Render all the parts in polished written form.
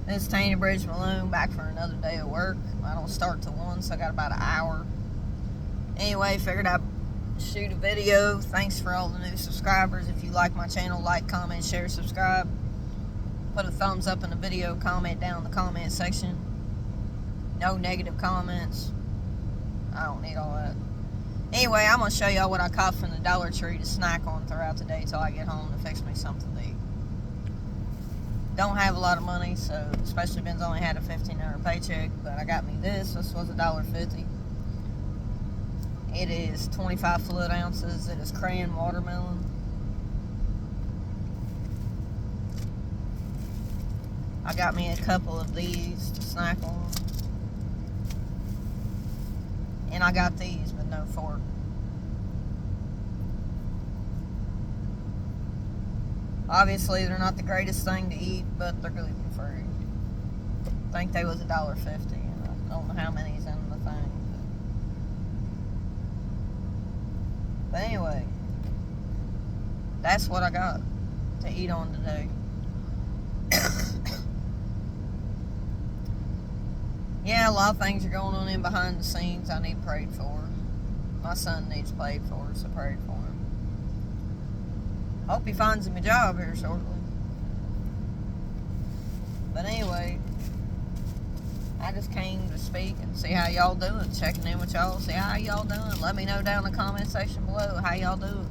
This is Tanya Bridge Malone back for another day of work. I don't start till 1, so I got about an hour. Anyway, figured I'd shoot a video. Thanks for all the new subscribers. If you like my channel, like, comment, share, subscribe. Put a thumbs up in the video, comment down in the comment section. No negative comments. I don't need all that. Anyway, I'm going to show y'all what I caught from the Dollar Tree to snack on throughout the day till I get home to fix me something to eat. Don't have a lot of money, so especially Ben's only had a $1,500 paycheck, but I got me this. This was $1.50. It is 25 fluid ounces. It is crayon watermelon. I got me a couple of these to snack on. And I got these with no fork. Obviously, they're not the greatest thing to eat, but they're gluten-free. I think they was $1.50, and I don't know how many's in the thing. But anyway, that's what I got to eat on today. Yeah, a lot of things are going on in behind the scenes I need prayed for. My son needs prayed for, so prayed for him. Hope he finds him a job here shortly. But anyway, I just came to speak and see how y'all doing. Checking in with y'all, see how y'all doing. Let me know down in the comment section below how y'all doing.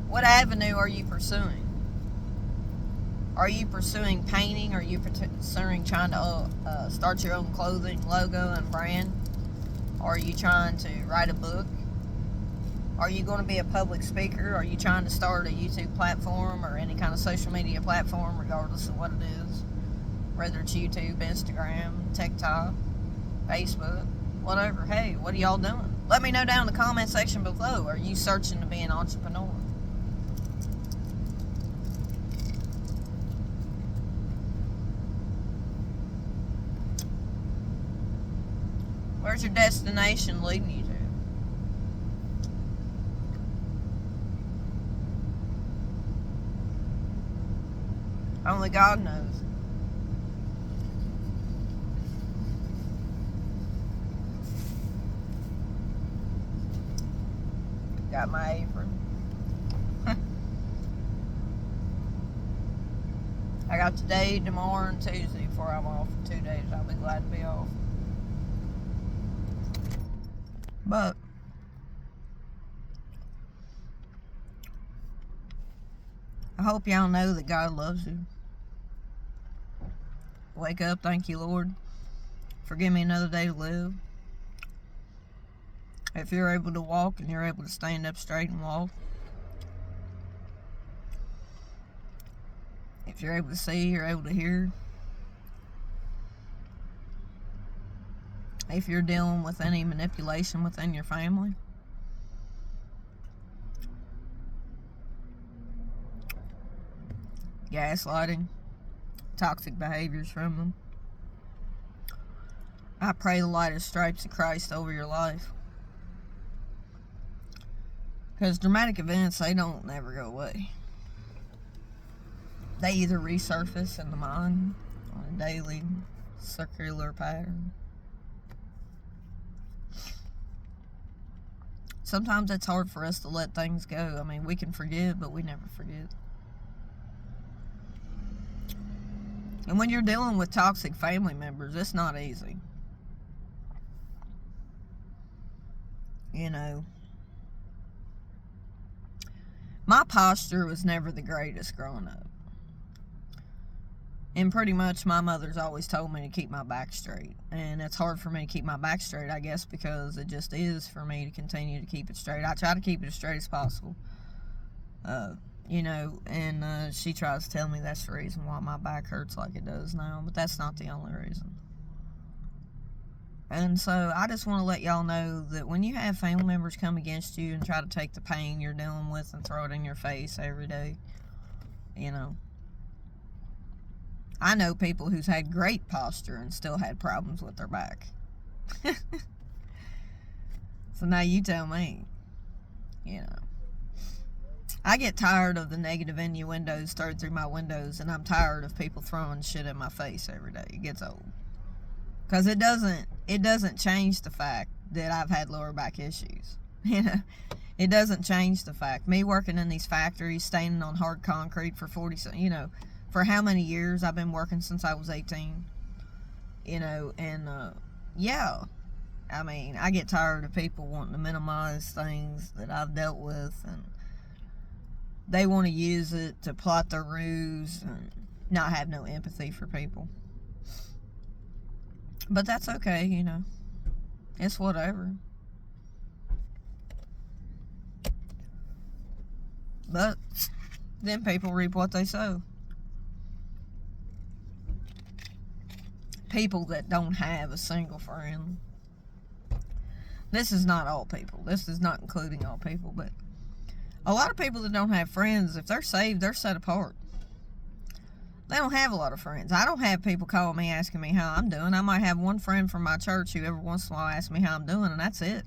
What avenue are you pursuing? Are you pursuing painting? Are you pursuing trying to start your own clothing logo and brand? Are you trying to write a book? Are you going to be a public speaker? Are you trying to start a YouTube platform or any kind of social media platform, regardless of what it is? Whether it's YouTube, Instagram, TikTok, Facebook, whatever. Hey, what are y'all doing? Let me know down in the comment section below. Are you searching to be an entrepreneur? Where's your destination leading you to? Only God knows. Got my apron. I got today, tomorrow, and Tuesday before I'm off for 2 days. I'll be glad to be off. But I hope y'all know that God loves you. Wake up, thank you, Lord, for giving me another day to live. If you're able to walk and you're able to stand up straight and walk. If you're able to see, you're able to hear. If you're dealing with any manipulation within your family. Gaslighting. Toxic behaviors from them. I pray the light of stripes of Christ over your life. Because dramatic events, they don't never go away. They either resurface in the mind on a daily circular pattern. Sometimes it's hard for us to let things go. I mean, we can forgive, but we never forget. And when you're dealing with toxic family members, it's not easy. You know, my posture was never the greatest growing up. And pretty much my mother's always told me to keep my back straight. And it's hard for me to keep my back straight, I guess, because it just is for me to continue to keep it straight. I try to keep it as straight as possible. You know, and she tries to tell me that's the reason why my back hurts like it does now. But that's not the only reason. And so I just want to let y'all know that when you have family members come against you and try to take the pain you're dealing with and throw it in your face every day, you know, I know people who's had great posture and still had problems with their back. So now you tell me, you know. I get tired of the negative innuendos thrown through my windows, and I'm tired of people throwing shit in my face every day. It gets old. Because it doesn't change the fact that I've had lower back issues. You know, it doesn't change the fact. Me working in these factories, standing on hard concrete for 40, you know, for how many years? I've been working since I was 18. You know, and yeah, I mean, I get tired of people wanting to minimize things that I've dealt with, and they want to use it to plot their ruse and not have no empathy for people. But that's okay, you know. It's whatever. But then people reap what they sow. People that don't have a single friend. This is not all people. This is not including all people, but a lot of people that don't have friends, if they're saved, they're set apart. They don't have a lot of friends. I don't have people calling me asking me how I'm doing. I might have one friend from my church who every once in a while asks me how I'm doing, and that's it.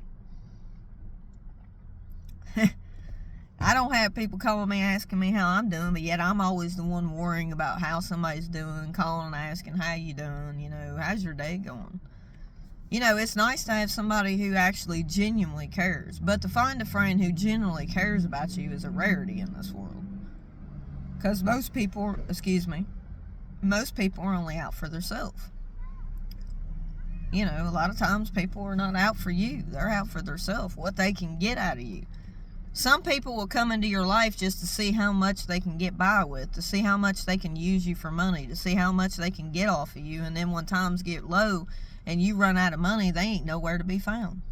I don't have people calling me asking me how I'm doing, but yet I'm always the one worrying about how somebody's doing, calling and asking how you doing, you know, how's your day going? You know, it's nice to have somebody who actually genuinely cares, but to find a friend who genuinely cares about you is a rarity in this world. Because most people are only out for themselves. You know, a lot of times people are not out for you. They're out for themselves, what they can get out of you. Some people will come into your life just to see how much they can get by with, to see how much they can use you for money, to see how much they can get off of you, and then when times get low and you run out of money, they ain't nowhere to be found.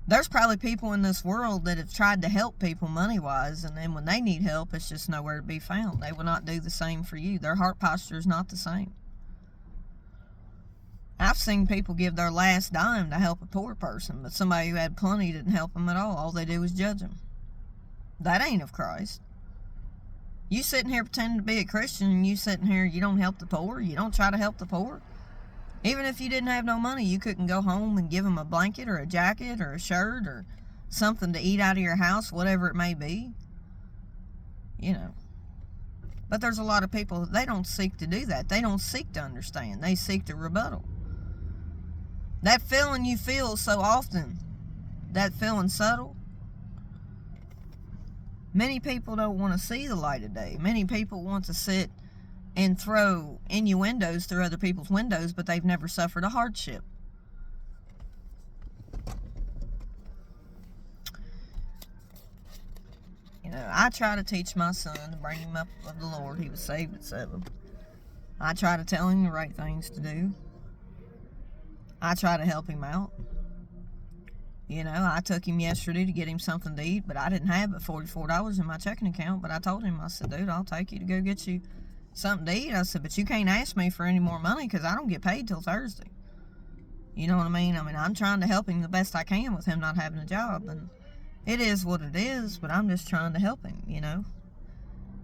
There's probably people in this world that have tried to help people money-wise, and then when they need help, it's just nowhere to be found. They will not do the same for you. Their heart posture is not the same. I've seen people give their last dime to help a poor person, but somebody who had plenty didn't help them at all. All they do is judge them. That ain't of Christ. You sitting here pretending to be a Christian, and you sitting here, you don't help the poor, you don't try to help the poor. Even if you didn't have no money, you couldn't go home and give them a blanket or a jacket or a shirt or something to eat out of your house, whatever it may be. You know. But there's a lot of people, they don't seek to do that. They don't seek to understand. They seek to rebuttal. That feeling you feel so often, that feeling subtle, many people don't want to see the light of day. Many people want to sit and throw innuendos through other people's windows, but they've never suffered a hardship. You know, I try to teach my son to bring him up of the Lord. He was saved at 7. I try to tell him the right things to do. I try to help him out. You know, I took him yesterday to get him something to eat, but I didn't have but $44 in my checking account. But I told him, I said, dude, I'll take you to go get you something to eat. I said, but you can't ask me for any more money because I don't get paid till Thursday. You know what I mean? I'm trying to help him the best I can with him not having a job. And it is what it is, but I'm just trying to help him, you know.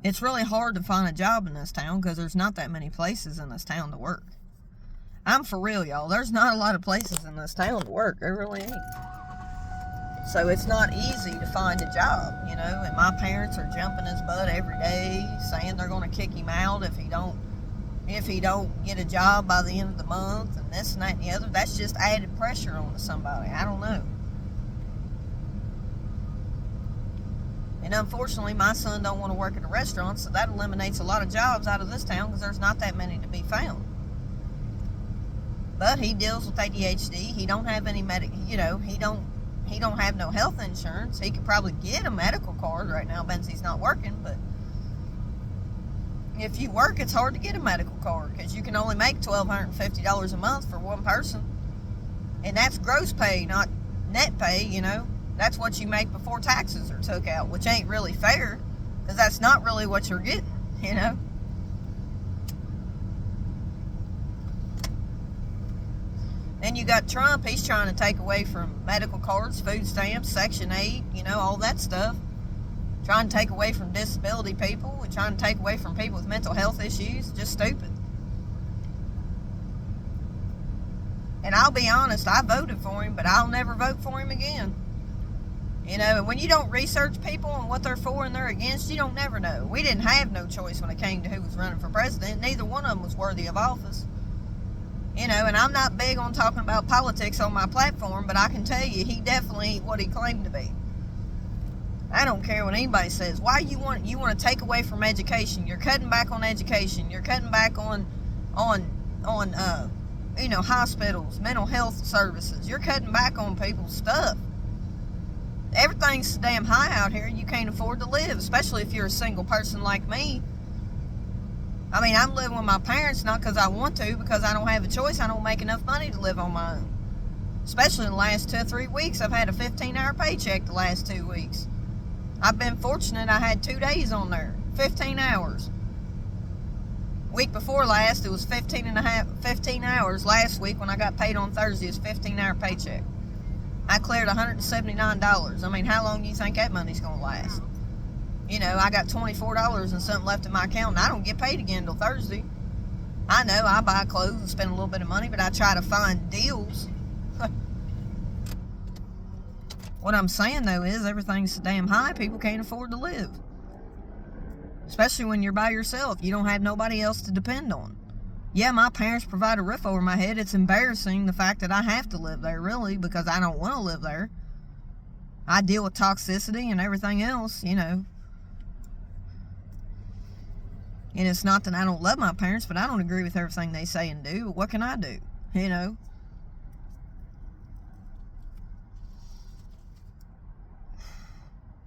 It's really hard to find a job in this town because there's not that many places in this town to work. I'm for real, y'all. There's not a lot of places in this town to work. There really ain't. So it's not easy to find a job, you know. And my parents are jumping his butt every day, saying they're going to kick him out if he don't get a job by the end of the month, and this and that and the other. That's just added pressure on somebody. I don't know. And unfortunately, my son don't want to work at a restaurant, so that eliminates a lot of jobs out of this town because there's not that many to be found. But he deals with ADHD. He don't have any he don't have no health insurance. He could probably get a medical card right now, since he's not working. But if you work, it's hard to get a medical card because you can only make $1,250 a month for one person, and that's gross pay, not net pay. You know, that's what you make before taxes are took out, which ain't really fair because that's not really what you're getting. You know. Then you got Trump. He's trying to take away from medical cards, food stamps, Section 8, you know, all that stuff. Trying to take away from disability people. We're trying to take away from people with mental health issues. Just stupid. And I'll be honest, I voted for him, but I'll never vote for him again. You know, and when you don't research people and what they're for and they're against, you don't never know. We didn't have no choice when it came to who was running for president. Neither one of them was worthy of office. You know, and I'm not big on talking about politics on my platform, but I can tell you he definitely ain't what he claimed to be. I don't care what anybody says. Why you want to take away from education? You're cutting back on education. You're cutting back on hospitals, mental health services. You're cutting back on people's stuff. Everything's so damn high out here, you can't afford to live, especially if you're a single person like me. I mean, I'm living with my parents not because I want to, because I don't have a choice. I don't make enough money to live on my own. Especially in the last 2 or 3 weeks, I've had a 15-hour paycheck the last 2 weeks. I've been fortunate I had 2 days on there, 15 hours. Week before last, it was 15 hours. Last week, when I got paid on Thursday, it was a 15-hour paycheck. I cleared $179. I mean, how long do you think that money's going to last? You know, I got $24 and something left in my account, and I don't get paid again until Thursday. I know, I buy clothes and spend a little bit of money, but I try to find deals. What I'm saying, though, is everything's so damn high, people can't afford to live. Especially when you're by yourself. You don't have nobody else to depend on. Yeah, my parents provide a roof over my head. It's embarrassing the fact that I have to live there, really, because I don't want to live there. I deal with toxicity and everything else, you know. And it's not that I don't love my parents, but I don't agree with everything they say and do. But what can I do, you know?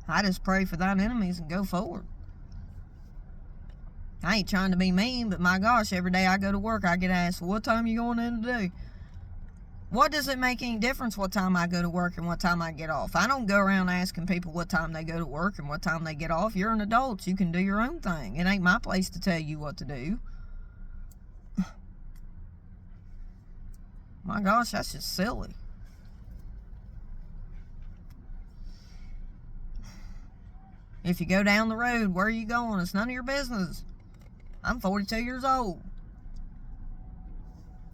I just pray for thine enemies and go forward. I ain't trying to be mean, but my gosh, every day I go to work, I get asked, what time you going in today? What does it make any difference what time I go to work and what time I get off? I don't go around asking people what time they go to work and what time they get off. You're an adult. You can do your own thing. It ain't my place to tell you what to do. My gosh, that's just silly. If you go down the road, where are you going? It's none of your business. I'm 42 years old.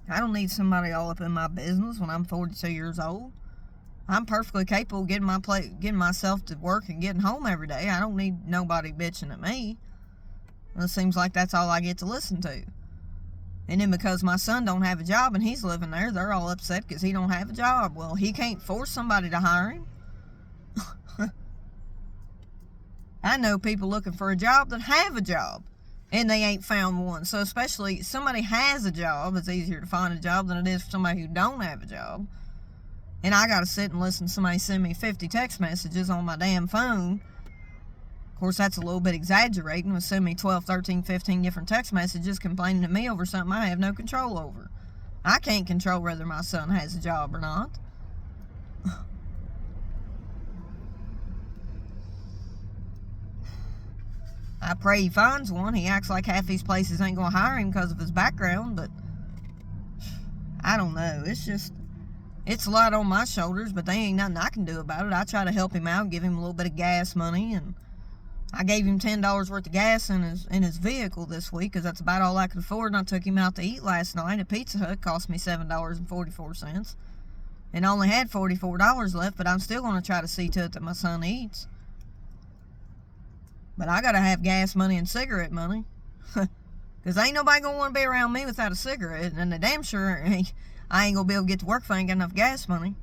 I don't need somebody all up in my business when I'm 42 years old. I'm perfectly capable of getting myself to work and getting home every day. I don't need nobody bitching at me. And it seems like that's all I get to listen to. And then because my son don't have a job and he's living there, they're all upset because he don't have a job. Well, he can't force somebody to hire him. I know people looking for a job that have a job and they ain't found one. So especially somebody has a job, it's easier to find a job than it is for somebody who don't have a job. And I got to sit and listen to somebody send me 50 text messages on my damn phone. Of course, that's a little bit exaggerating. With send me 12, 13, 15 different text messages complaining to me over something I have no control over. I can't control whether my son has a job or not. I pray he finds one. He acts like half these places ain't going to hire him because of his background, but I don't know. It's a lot on my shoulders, but there ain't nothing I can do about it. I try to help him out, give him a little bit of gas money, and I gave him $10 worth of gas in his vehicle this week because that's about all I could afford, and I took him out to eat last night at Pizza Hut. Cost me $7.44, and I only had $44 left, but I'm still going to try to see to it that my son eats. But I got to have gas money and cigarette money. Because ain't nobody going to want to be around me without a cigarette. And the damn sure I ain't going to be able to get to work if I ain't got enough gas money.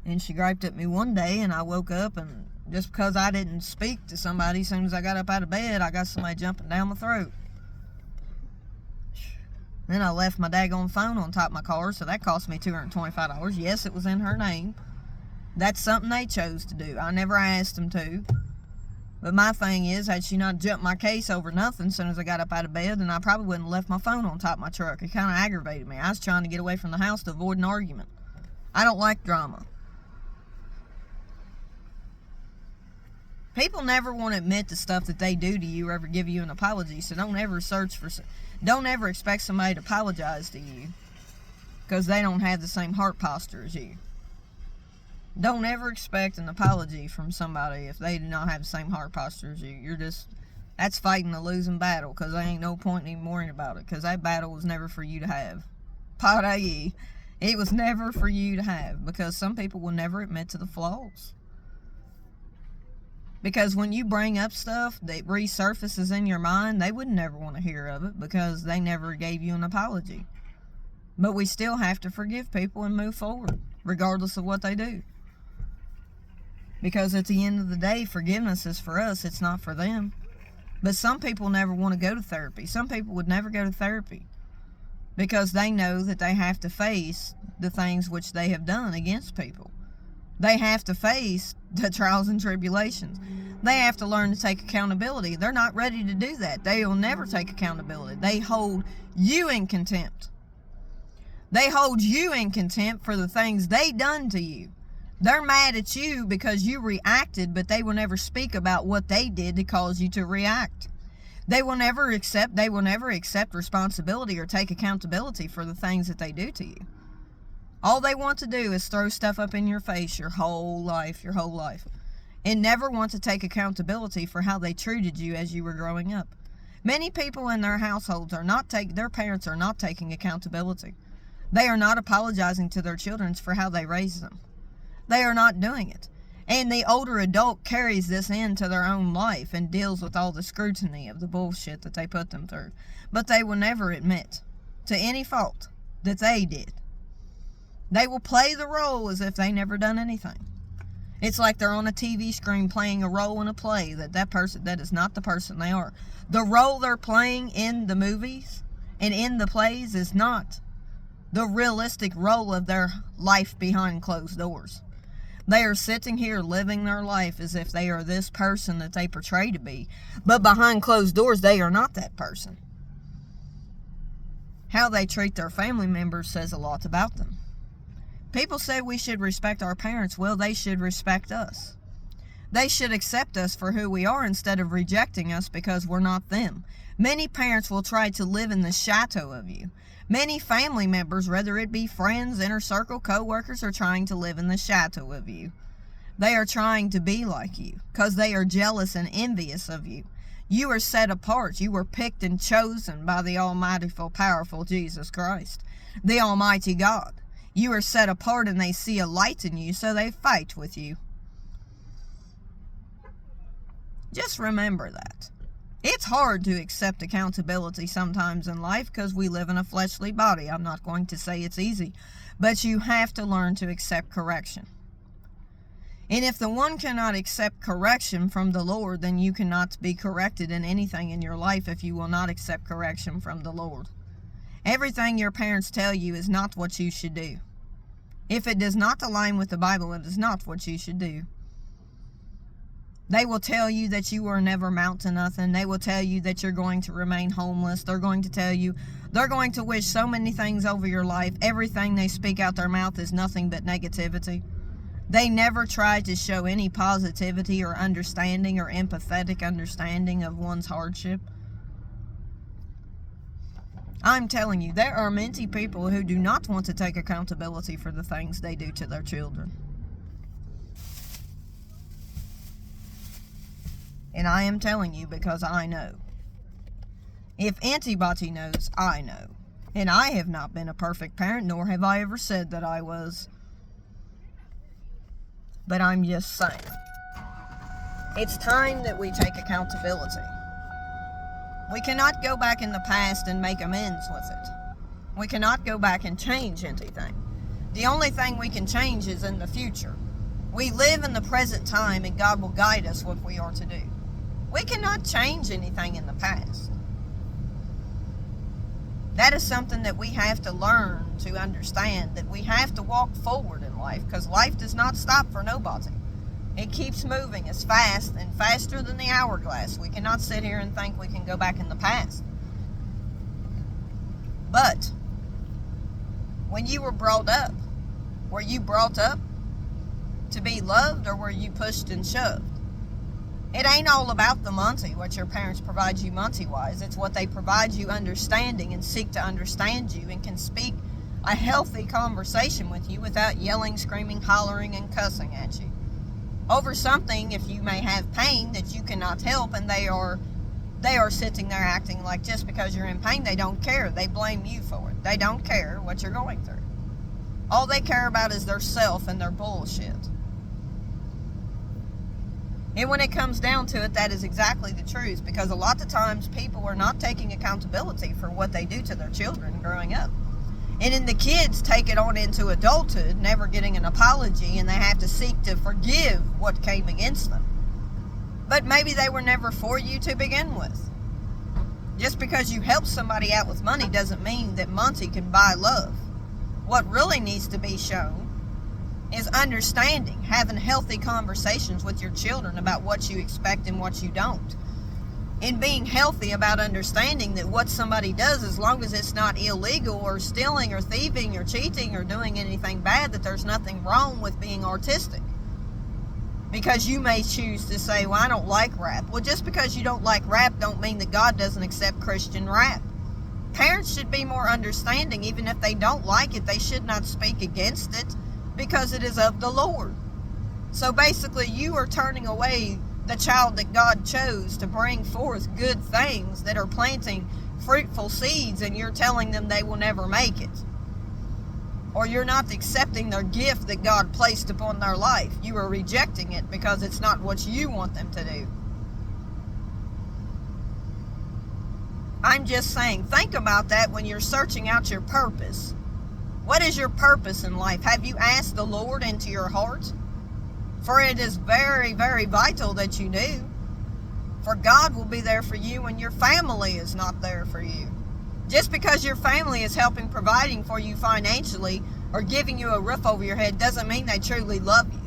And she griped at me one day, and I woke up, and just because I didn't speak to somebody as soon as I got up out of bed, I got somebody jumping down my throat. Then I left my daggone phone on top of my car, so that cost me $225. Yes, it was in her name. That's something they chose to do. I never asked them to. But my thing is, had she not jumped my case over nothing as soon as I got up out of bed, then I probably wouldn't have left my phone on top of my truck. It kind of aggravated me. I was trying to get away from the house to avoid an argument. I don't like drama. People never want to admit the stuff that they do to you or ever give you an apology, so don't ever expect somebody to apologize to you because they don't have the same heart posture as you. Don't ever expect an apology from somebody if they do not have the same heart posture as you. That's fighting a losing battle because there ain't no point in even worrying about it because that battle was never for you to have. Padaye. It was never for you to have, because some people will never admit to the flaws. Because when you bring up stuff that resurfaces in your mind, they would never want to hear of it because they never gave you an apology. But we still have to forgive people and move forward, regardless of what they do. Because at the end of the day, forgiveness is for us, it's not for them. But some people never want to go to therapy. Some people would never go to therapy because they know that they have to face the things which they have done against people. They have to face the trials and tribulations. They have to learn to take accountability. They're not ready to do that. They will never take accountability. They hold you in contempt. They hold you in contempt for the things they done to you. They're mad at you because you reacted, but they will never speak about what they did to cause you to react. They will never accept responsibility or take accountability for the things that they do to you. All they want to do is throw stuff up in your face your whole life, and never want to take accountability for how they treated you as you were growing up. Many people in their households their parents are not taking accountability. They are not apologizing to their children for how they raised them. They are not doing it. And the older adult carries this into their own life and deals with all the scrutiny of the bullshit that they put them through. But they will never admit to any fault that they did. They will play the role as if they never done anything. It's like they're on a TV screen playing a role in a play that is not the person they are. The role they're playing in the movies and in the plays is not the realistic role of their life behind closed doors. They are sitting here living their life as if they are this person that they portray to be. But behind closed doors, they are not that person. How they treat their family members says a lot about them. People say we should respect our parents. Well, they should respect us. They should accept us for who we are instead of rejecting us because we're not them. Many parents will try to live in the shadow of you. Many family members, whether it be friends, inner circle, co-workers, are trying to live in the shadow of you. They are trying to be like you because they are jealous and envious of you. You are set apart. You were picked and chosen by the almighty, powerful Jesus Christ, the Almighty God. You are set apart and they see a light in you, so they fight with you. Just remember that. It's hard to accept accountability sometimes in life because we live in a fleshly body. I'm not going to say it's easy, but you have to learn to accept correction. And if the one cannot accept correction from the Lord, then you cannot be corrected in anything in your life if you will not accept correction from the Lord. Everything your parents tell you is not what you should do. If it does not align with the Bible, it is not what you should do. They will tell you that you will never amount to nothing. They will tell you that you're going to remain homeless. They're going to wish so many things over your life. Everything they speak out their mouth is nothing but negativity. They never try to show any positivity or understanding or empathetic understanding of one's hardship. I'm telling you, there are many people who do not want to take accountability for the things they do to their children. And I am telling you because I know. If anybody knows, I know. And I have not been a perfect parent, nor have I ever said that I was. But I'm just saying. It's time that we take accountability. We cannot go back in the past and make amends with it. We cannot go back and change anything. The only thing we can change is in the future. We live in the present time and God will guide us what we are to do. We cannot change anything in the past. That is something that we have to learn to understand, that we have to walk forward in life, because life does not stop for nobody. It keeps moving as fast and faster than the hourglass. We cannot sit here and think we can go back in the past. But when you were brought up, were you brought up to be loved, or were you pushed and shoved? It ain't all about the money, what your parents provide you money-wise. It's what they provide you understanding and seek to understand you and can speak a healthy conversation with you without yelling, screaming, hollering, and cussing at you. Over something, if you may have pain that you cannot help and they are they are sitting there acting like just because you're in pain, they don't care. They blame you for it. They don't care what you're going through. All they care about is their self and their bullshit. And when it comes down to it, that is exactly the truth, because a lot of times people are not taking accountability for what they do to their children growing up. And then the kids take it on into adulthood, never getting an apology, and they have to seek to forgive what came against them. But maybe they were never for you to begin with. Just because you help somebody out with money doesn't mean that Monty can buy love. What really needs to be shown is understanding, having healthy conversations with your children about what you expect and what you don't. And being healthy about understanding that what somebody does, as long as it's not illegal or stealing or thieving or cheating or doing anything bad, that there's nothing wrong with being artistic. Because you may choose to say, well, I don't like rap. Well, just because you don't like rap don't mean that God doesn't accept Christian rap. Parents should be more understanding. Even if they don't like it, they should not speak against it, because it is of the Lord. So basically, you are turning away the child that God chose to bring forth good things that are planting fruitful seeds, and you're telling them they will never make it. Or you're not accepting their gift that God placed upon their life. You are rejecting it because it's not what you want them to do. I'm just saying, think about that when you're searching out your purpose. What is your purpose in life? Have you asked the Lord into your heart? For it is very, very vital that you do. For God will be there for you when your family is not there for you. Just because your family is helping providing for you financially or giving you a roof over your head doesn't mean they truly love you.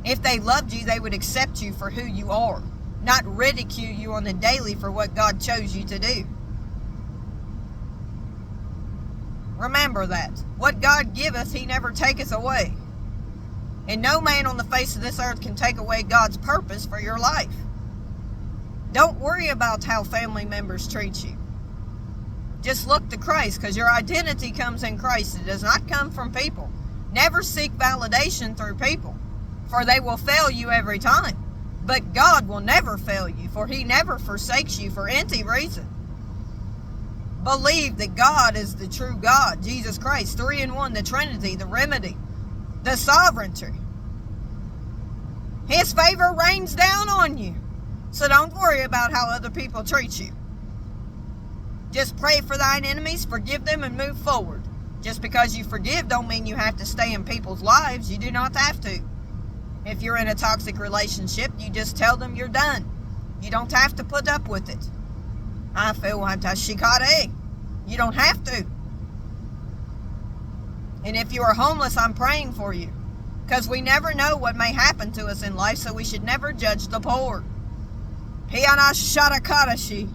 If they loved you, they would accept you for who you are, not ridicule you on the daily for what God chose you to do. Remember that. What God giveth, he never taketh away. And no man on the face of this earth can take away God's purpose for your life. Don't worry about how family members treat you. Just look to Christ, because your identity comes in Christ. It does not come from people. Never seek validation through people, for they will fail you every time. But God will never fail you, for he never forsakes you for any reason. Believe that God is the true God, Jesus Christ, 3 in 1, the Trinity, the remedy, the sovereignty. His favor rains down on you. So don't worry about how other people treat you. Just pray for thine enemies, forgive them, and move forward. Just because you forgive don't mean you have to stay in people's lives. You do not have to. If you're in a toxic relationship, you just tell them you're done. You don't have to put up with it. I feel like shikare. You don't have to. And if you are homeless, I'm praying for you. Because we never know what may happen to us in life, so we should never judge the poor. Piana sharakarashi.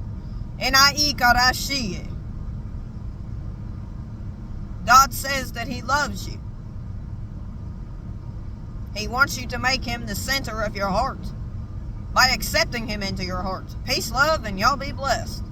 God says that he loves you. He wants you to make him the center of your heart by accepting him into your heart. Peace, love, and y'all be blessed.